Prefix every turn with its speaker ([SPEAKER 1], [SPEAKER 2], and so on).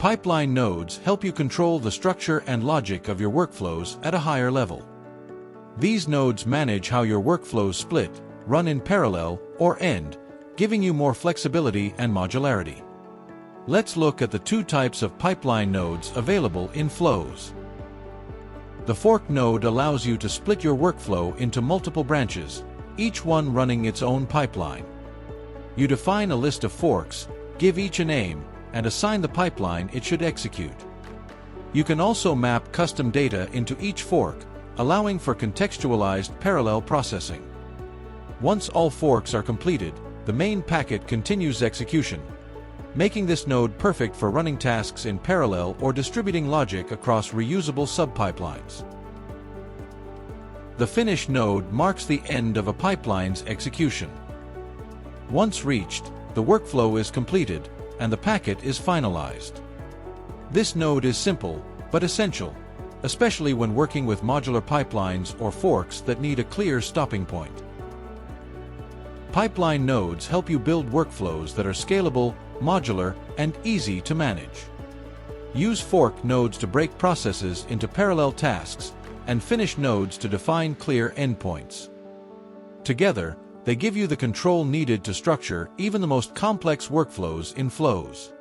[SPEAKER 1] Pipeline nodes help you control the structure and logic of your workflows at a higher level. These nodes manage how your workflows split, run in parallel, or end, giving you more flexibility and modularity. Let's look at the two types of pipeline nodes available in flows. The fork node allows you to split your workflow into multiple branches, each one running its own pipeline. You define a list of forks, give each a name, and assign the pipeline it should execute. You can also map custom data into each fork, allowing for contextualized parallel processing. Once all forks are completed, the main packet continues execution, making this node perfect for running tasks in parallel or distributing logic across reusable subpipelines. The finish node marks the end of a pipeline's execution. Once reached, the workflow is completed, and the packet is finalized. This node is simple, but essential, especially when working with modular pipelines or forks that need a clear stopping point. Pipeline nodes help you build workflows that are scalable, modular, and easy to manage. Use fork nodes to break processes into parallel tasks, and finish nodes to define clear endpoints. Together, they give you the control needed to structure even the most complex workflows in flows.